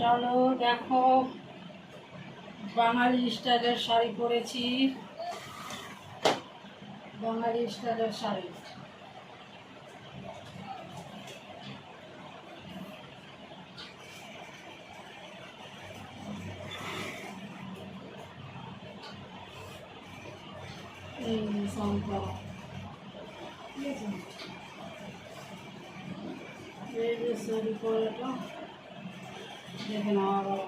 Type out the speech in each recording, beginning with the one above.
চলো দেখো, বাঙালি স্টাইলের শাড়ি পরেছি। বাঙালি স্টাইলের শাড়ি, এই শাড়িটা এই যে শাড়ি পরাটা দেখে নাও আবার।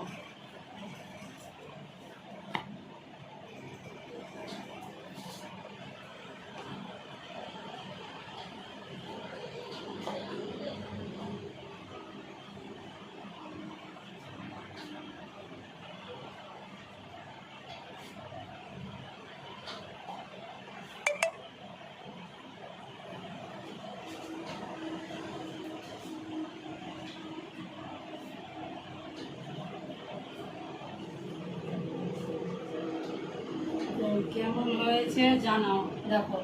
কেমন হয়েছে জানাও। দেখো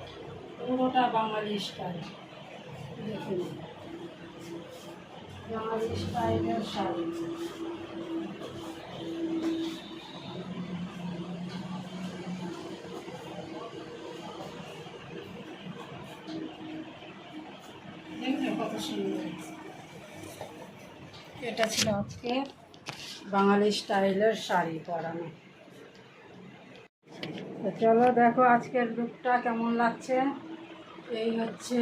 পুরোটা বাঙালি স্টাইল, দেখুন বাঙালি স্টাইলের শাড়ি। দেখুন কত সুন্দর। এটা ছিল আজকে বাঙালি স্টাইলের শাড়ি পরানো। তো চলো দেখো আজকের লুকটা কেমন লাগছে। এই হচ্ছে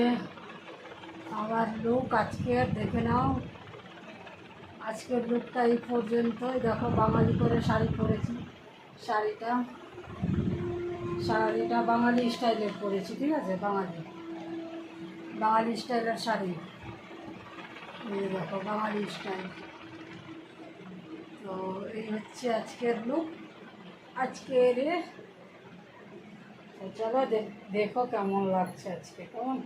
আমার লুক আজকের, দেখে নাও। আজকের লুকটা এই পর্যন্তই। দেখো বাঙালি করে শাড়ি পরেছি, শাড়িটা বাঙালি স্টাইলের পরেছি, ঠিক আছে। বাঙালি স্টাইলের শাড়ি, এই দেখো বাঙালি স্টাইল। তো এই হচ্ছে আজকের লুক আজকের। চলো দেখো কেমন লাগছে আজকে, কেমন।